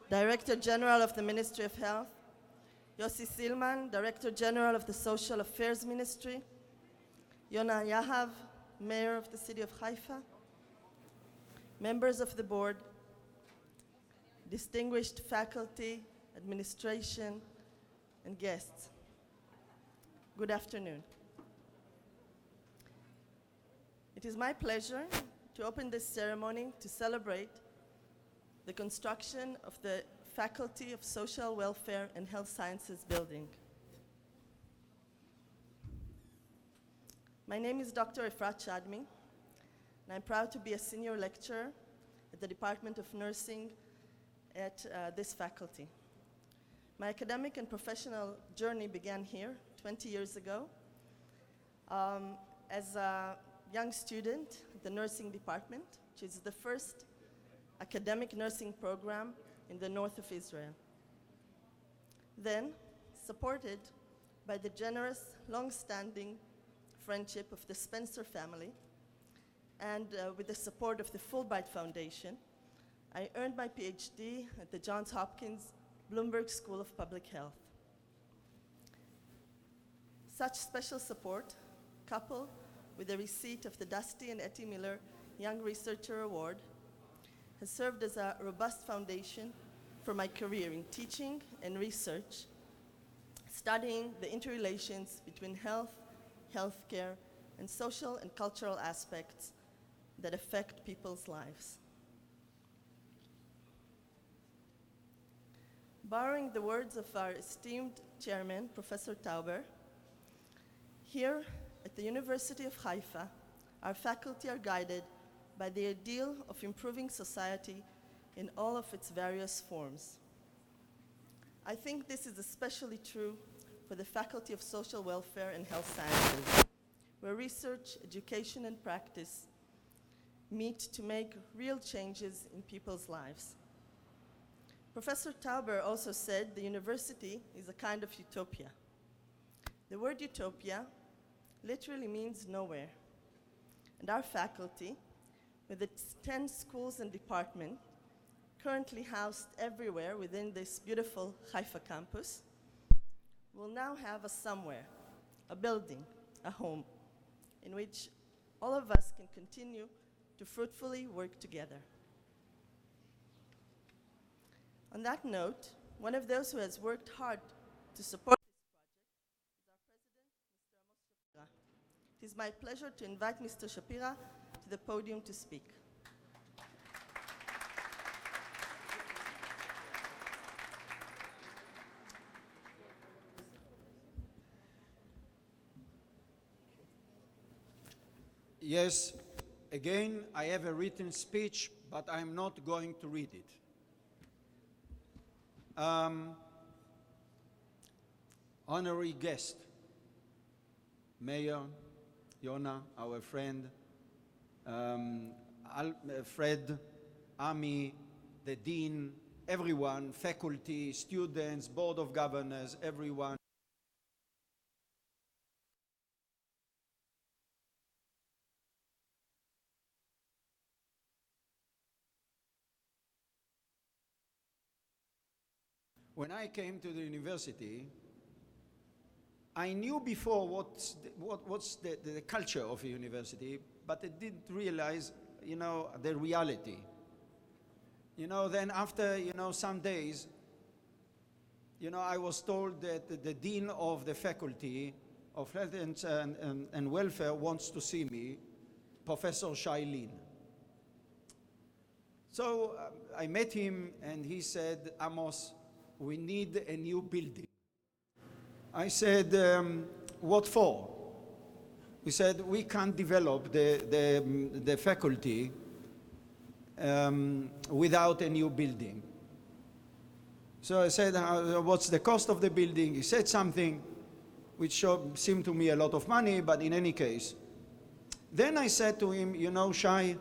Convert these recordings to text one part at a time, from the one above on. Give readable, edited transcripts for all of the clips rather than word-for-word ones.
Director General of the Ministry of Health, Yossi Silman, Director General of the Social Affairs Ministry, Yona Yahav, Mayor of the City of Haifa, members of the board, distinguished faculty, administration, and guests. Good afternoon. It is my pleasure to open this ceremony to celebrate the construction of the Faculty of Social Welfare and Health Sciences building. My name is Dr. Efrat Shadmi, and I'm proud to be a senior lecturer at the Department of Nursing at this faculty. My academic and professional journey began here 20 years ago as a young student at the nursing department, which is the first academic nursing program in the north of Israel. Then, supported by the generous, long-standing friendship of the Spencer family and with the support of the Fulbright Foundation, I earned my PhD at the Johns Hopkins Bloomberg School of Public Health. Such special support, coupled with the receipt of the Dusty and Etty Miller Young Researcher Award, has served as a robust foundation for my career in teaching and research, studying the interrelations between health, healthcare, and social and cultural aspects that affect people's lives. Borrowing the words of our esteemed chairman, Professor Tauber, here at the University of Haifa, our faculty are guided by the ideal of improving society in all of its various forms. I think this is especially true for the Faculty of Social Welfare and Health Sciences, where research, education, and practice meet to make real changes in people's lives. Professor Tauber also said the university is a kind of utopia. The word utopia literally means nowhere. And our faculty, with its 10 schools and departments, currently housed everywhere within this beautiful Haifa campus, will now have a somewhere, a building, a home, in which all of us can continue to fruitfully work together. On that note, one of those who has worked hard to support this project is our president, Mr. Amos Shapira. It is my pleasure to invite Mr. Shapira to the podium to speak. Yes, again, I have a written speech, but I'm not going to read it. Honorary guest, Mayor, Yona, our friend, Fred, Ami, the Dean, everyone, faculty, students, Board of Governors, everyone. When I came to the university, I knew before what's the culture of a university, but I didn't realize, the reality. Then after, some days, I was told that the dean of the faculty of health and welfare wants to see me, Professor Shai Linn. So I met him and he said, Amos, we need a new building. I said, what for? He said, we can't develop the faculty without a new building. So I said, what's the cost of the building? He said something which seemed to me a lot of money, but in any case. Then I said to him, Shai,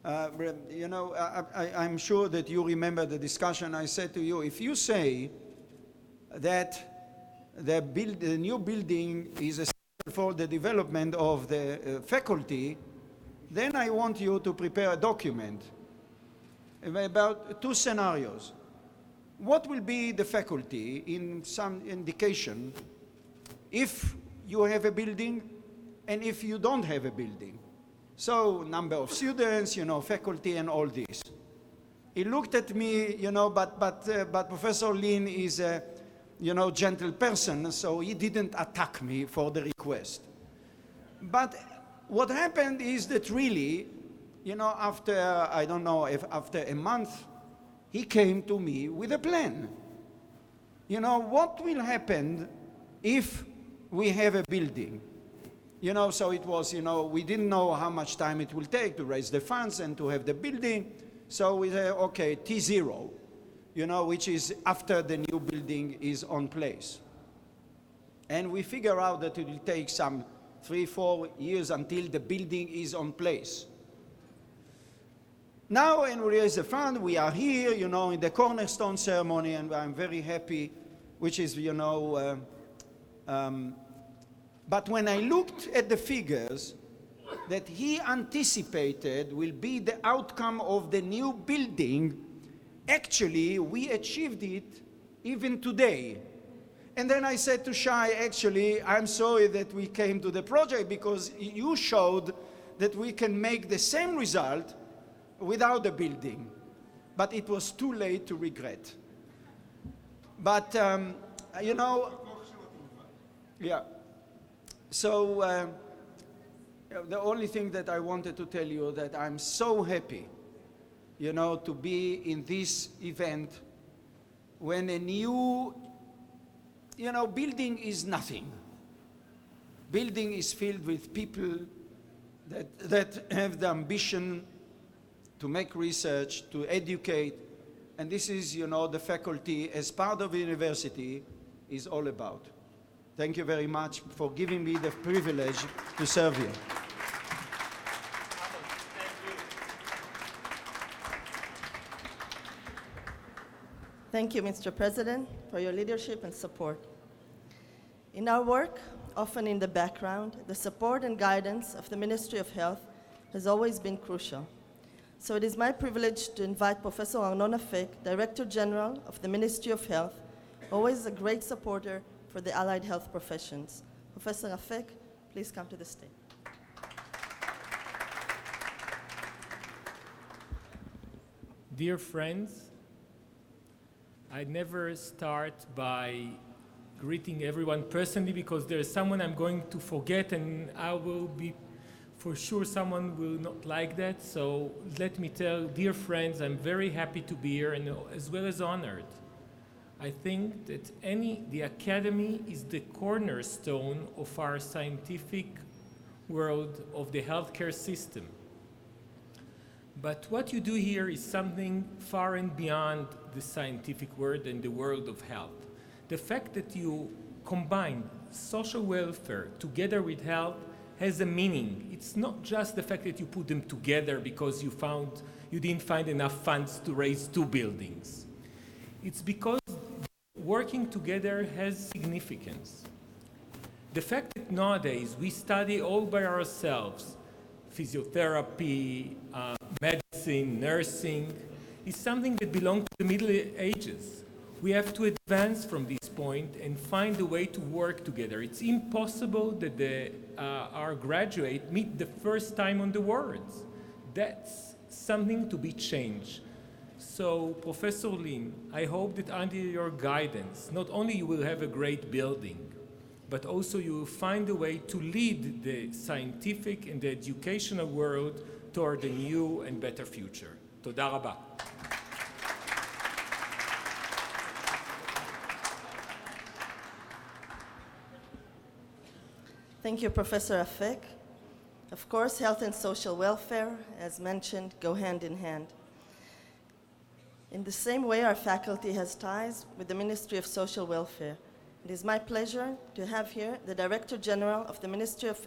I'm sure that you remember the discussion. I said to you, if you say that the new building is essential for the development of the faculty, then I want you to prepare a document about two scenarios. what will be the faculty in some indication if you have a building and if you don't have a building? So number of students, faculty and all this. He looked at me, but Professor Linn is a, gentle person, so he didn't attack me for the request. But what happened is that really, after, I don't know, after a month, he came to me with a plan. What will happen if we have a building? So it was, we didn't know how much time it will take to raise the funds and to have the building. So we said, okay, T0, which is after the new building is on place. And we figure out that it will take some 3-4 years until the building is on place. Now, when we raise the fund, we are here, in the cornerstone ceremony, and I'm very happy, which is, but when I looked at the figures that he anticipated will be the outcome of the new building, actually, we achieved it even today. And then I said to Shai, actually, I'm sorry that we came to the project because you showed that we can make the same result without the building. But it was too late to regret. But, yeah. So the only thing that I wanted to tell you that I'm so happy, to be in this event when a new, building is nothing. Building is filled with people that have the ambition to make research, to educate, and this is, the faculty as part of the university is all about. Thank you very much for giving me the privilege to serve you. Thank you, Mr. President, for your leadership and support. In our work, often in the background, the support and guidance of the Ministry of Health has always been crucial. So it is my privilege to invite Professor Arnon Afek, Director General of the Ministry of Health, always a great supporter for the allied health professions. Professor Afek, please come to the stage. Dear friends, I never start by greeting everyone personally because there's someone I'm going to forget and I will be, for sure someone will not like that. So let me tell, dear friends, I'm very happy to be here and as well as honored. I think that the academy is the cornerstone of our scientific world of the healthcare system. But what you do here is something far and beyond the scientific world and the world of health. The fact that you combine social welfare together with health has a meaning. It's not just the fact that you put them together because you didn't find enough funds to raise 2 buildings. It's because working together has significance. The fact that nowadays we study all by ourselves, physiotherapy, medicine, nursing, is something that belongs to the Middle Ages. We have to advance from this point and find a way to work together. It's impossible that our graduates meet the first time on the words. That's something to be changed. So, Professor Linn, I hope that under your guidance, not only you will have a great building, but also you will find a way to lead the scientific and the educational world toward a new and better future. Toda rabba. Thank you, Professor Afek. Of course, health and social welfare, as mentioned, go hand in hand. In the same way, our faculty has ties with the Ministry of Social Welfare. It is my pleasure to have here the Director General of the Ministry of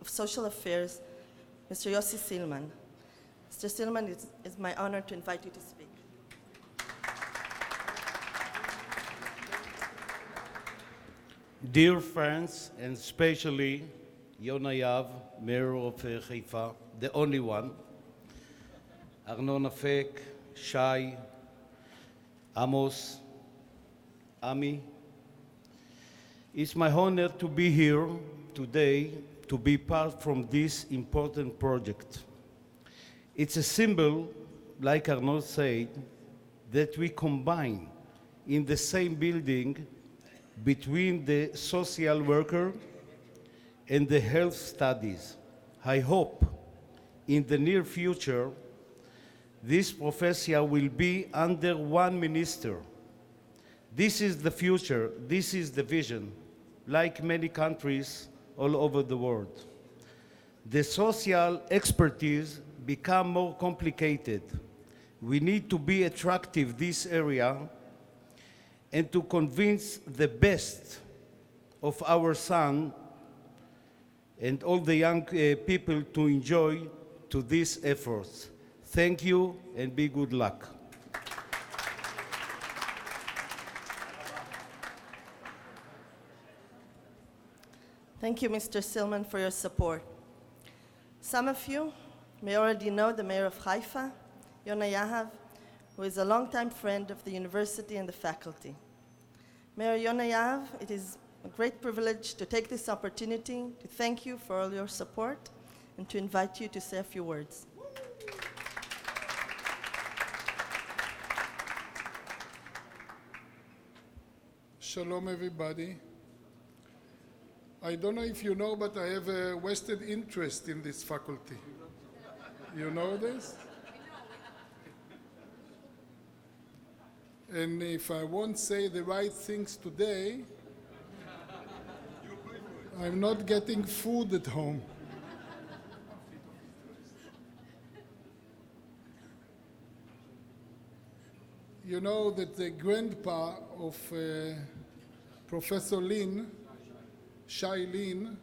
Social Affairs, Mr. Yossi Silman. Mr. Silman, it's my honor to invite you to speak. Dear friends, and especially Yona Yahav, Mayor of Haifa, the only one, Arnon Afek, Shai, Amos, Ami, it's my honor to be here today to be part from this important project. It's a symbol, like Arnon said, that we combine in the same building between the social worker and the health studies. I hope in the near future this profession will be under one minister. This is the future, this is the vision, like many countries all over the world. The social expertise become more complicated. We need to be attractive this area and to convince the best of our son and all the young people to enjoy to these efforts. Thank you and be good luck. Thank you, Mr. Silman, for your support. Some of you may already know the mayor of Haifa, Yona Yahav, who is a longtime friend of the university and the faculty. Mayor Yona Yahav, it is a great privilege to take this opportunity to thank you for all your support and to invite you to say a few words. Shalom, everybody. I don't know if you know, but I have a vested interest in this faculty. You know this? And if I won't say the right things today, I'm not getting food at home. You know that the grandpa of Professor Linn, Shai Linn,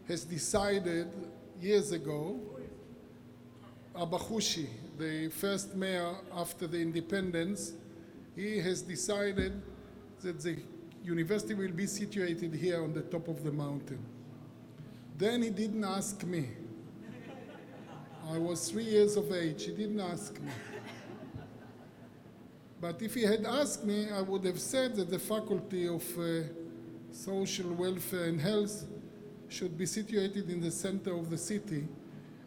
has decided years ago, Abahushi, the first mayor after the independence, he has decided that the university will be situated here on the top of the mountain. Then he didn't ask me. I was 3 years of age, he didn't ask me. But if he had asked me, I would have said that the Faculty of Social Welfare and Health should be situated in the center of the city,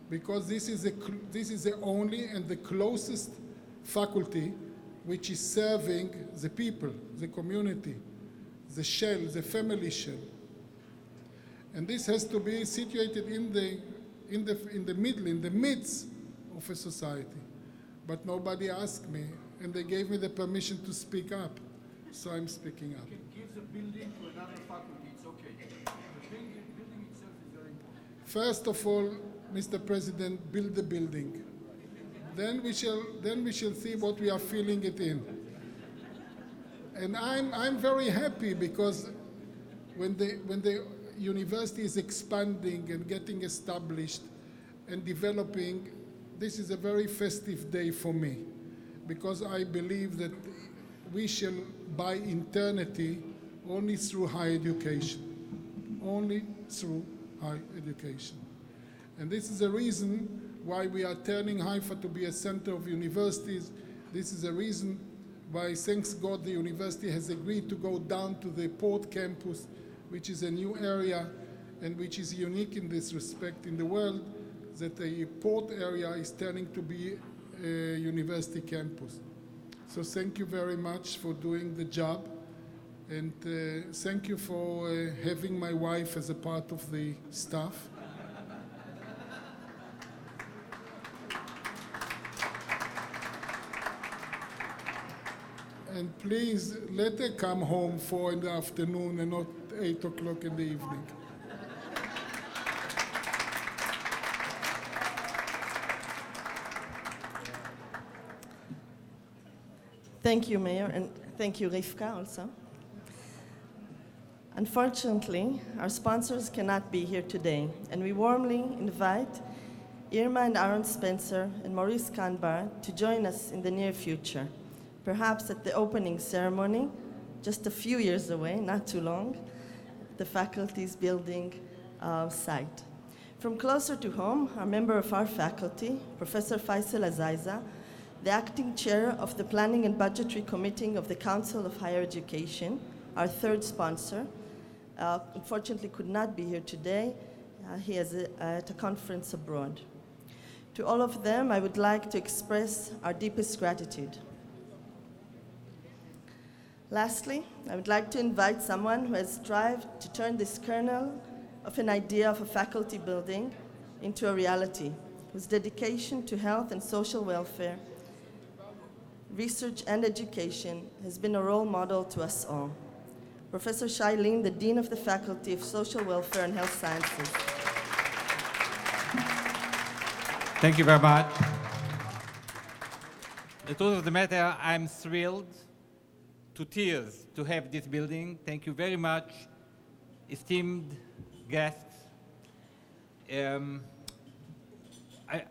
because this is the only and the closest faculty which is serving the people, the community, the shell, the family shell. And this has to be situated in the middle, in the midst of a society. But nobody asked me, and they gave me the permission to speak up, so I'm speaking up. You can give the building to another faculty, it's okay. The building itself is very important. First of all, Mr. President, build the building. Then we shall see what we are filling it in. And I'm very happy, because when the university is expanding and getting established and developing, this is a very festive day for me, because I believe that we shall buy eternity only through higher education. Only through higher education. And this is the reason why we are turning Haifa to be a center of universities. This is the reason why, thanks God, the university has agreed to go down to the Port Campus, which is a new area and which is unique in this respect in the world, that the port area is turning to be a university campus. So thank you very much for doing the job, and thank you for having my wife as a part of the staff. And please let her come home 4 in the afternoon and not 8 o'clock in the evening. Thank you, Mayor, and thank you, Rivka, also. Unfortunately, our sponsors cannot be here today, and we warmly invite Irma and Aaron Spencer and Maurice Kanbar to join us in the near future, perhaps at the opening ceremony, just a few years away, not too long, at the faculty's building site. From closer to home, a member of our faculty, Professor Faisal Azaiza, the acting chair of the Planning and Budgetary Committee of the Council of Higher Education, our third sponsor. Unfortunately could not be here today. He is at a conference abroad. To all of them, I would like to express our deepest gratitude. Lastly, I would like to invite someone who has strived to turn this kernel of an idea of a faculty building into a reality, whose dedication to health and social welfare, research and education has been a role model to us all. Professor Shai, Linn, the Dean of the Faculty of Social Welfare and Health Sciences. Thank you very much. The truth of the matter, I'm thrilled to tears to have this building. Thank you very much, esteemed guests.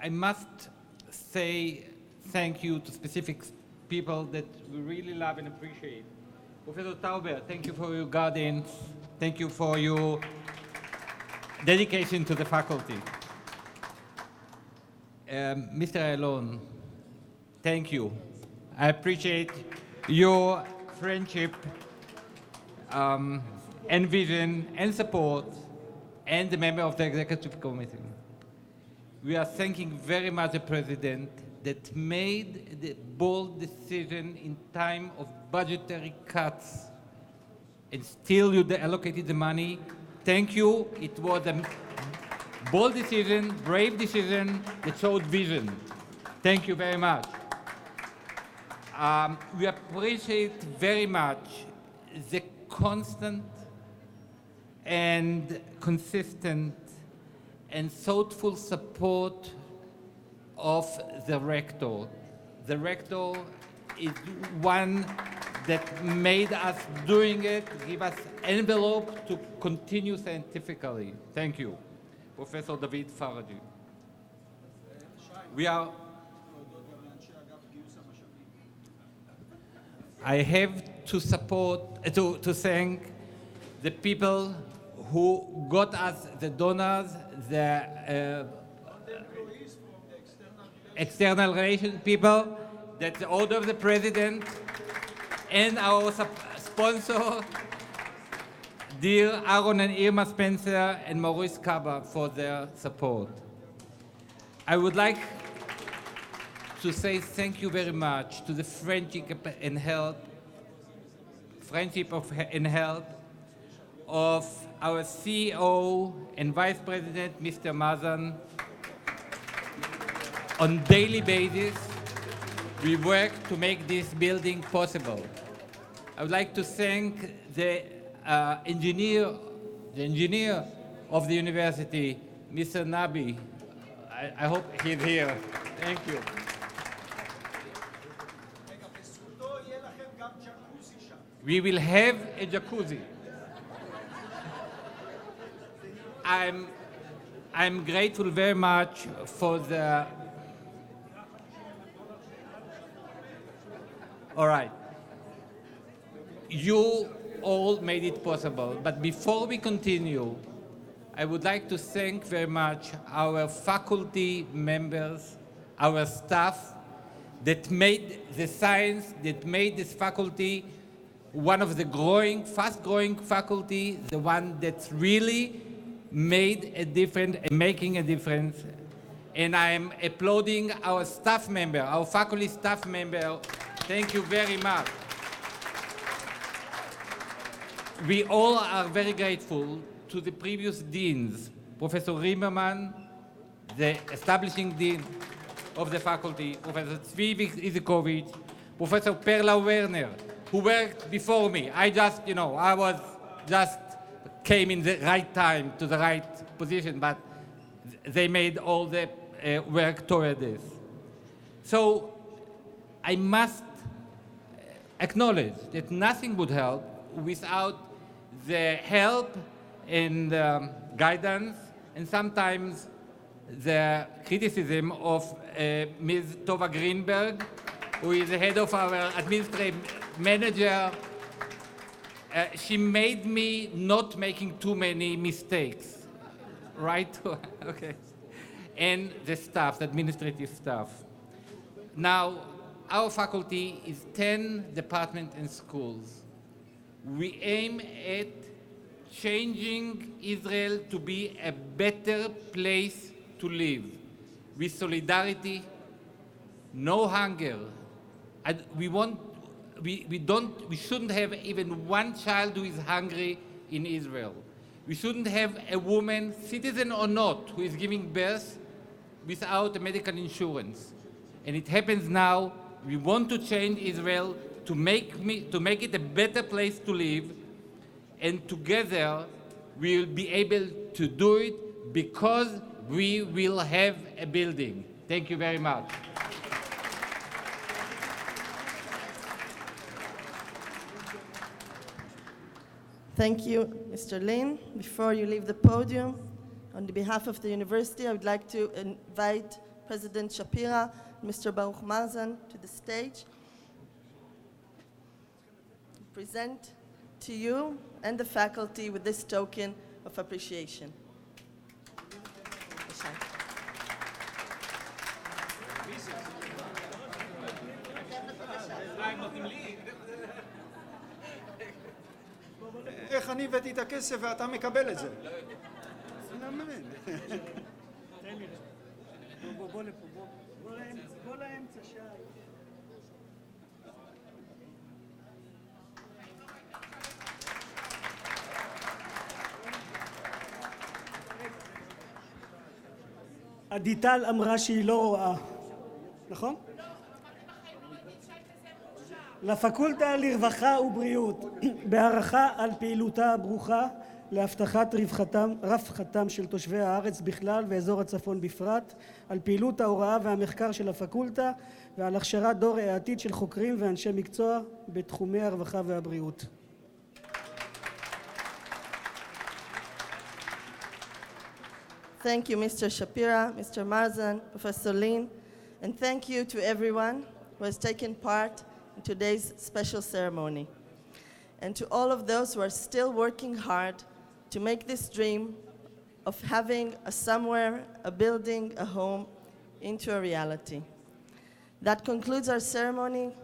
I must say thank you to specific people that we really love and appreciate. Professor Tauber, thank you for your guidance. Thank you for your dedication to the faculty. Mr. Arnon, thank you. I appreciate your friendship and vision and support, and the member of the executive committee. We are thanking very much the president that made the bold decision in time of budgetary cuts, and still you allocated the money. Thank you. It was a bold decision, brave decision that showed vision. Thank you very much. We appreciate very much the constant and consistent and thoughtful support of the rector. The rector is one that made us doing it, give us envelope to continue scientifically. Thank you. Professor David Faraji. I have to to thank the people who got us the donors, the external relations people, that's the order of the president, and our sponsor, dear Arnon and Irma Spencer and Maurice Kaba, for their support. I would like to say thank you very much to the Friendship and Health of our CEO and Vice President, Mr. Mazan. On daily basis, we work to make this building possible. I would like to thank the engineer of the university, Mr. Nabi. I hope he's here. Thank you. We will have a jacuzzi. I'm grateful very much for the. All right. You all made it possible, but before we continue, I would like to thank very much our faculty members, our staff that made the science, that made this faculty one of the fast-growing faculty, the one that's really made a difference and making a difference. And I'm applauding our staff member, our faculty staff member. Thank you very much. We all are very grateful to the previous deans, Professor Rimmerman, the establishing dean of the faculty, Professor Tzvi Izikovich, Professor Perla Werner, who worked before me. I came in the right time to the right position, but they made all the work toward this. So I must acknowledge that nothing would help without the help and guidance, and sometimes the criticism of Ms. Tova Greenberg, who is the head of our administrative manager. She made me not making too many mistakes, right? Okay. And the staff, the administrative staff. Now, our faculty is 10 departments and schools. we aim at changing Israel to be a better place to live, with solidarity, no hunger. And we shouldn't have even one child who is hungry in Israel. We shouldn't have a woman, citizen or not, who is giving birth without a medical insurance. And it happens now. We want to change Israel to make it a better place to live, and together we will be able to do it because we will have a building. Thank you very much. Thank you, Mr. Linn. Before you leave the podium, on behalf of the university, I would like to invite President Shapira, Mr. Baruch Marzan, to the stage. Present to you and the faculty with this token of appreciation. Shai. איך אני הבאתי את הכסף ואתה מקבל את זה? אני לא מבין. בוא לפה, בוא לאמצע, שי. עדיטל אמרה שהיא לא רואה, נכון? לפקולטה לרווחה ובריאות, בהערכה על פעילותה הברוכה להבטחת רווחתם של תושבי הארץ בכלל ואזור הצפון בפרט, על פעילות ההוראה והמחקר של הפקולטה ועל הכשרת דור העתיד של חוקרים ואנשי מקצוע בתחומי הרווחה והבריאות. Thank you, Mr. Shapira, Mr. Marzan, Professor Linn, and thank you to everyone who has taken part in today's special ceremony, and to all of those who are still working hard to make this dream of having a somewhere, a building, a home, into a reality. That concludes our ceremony.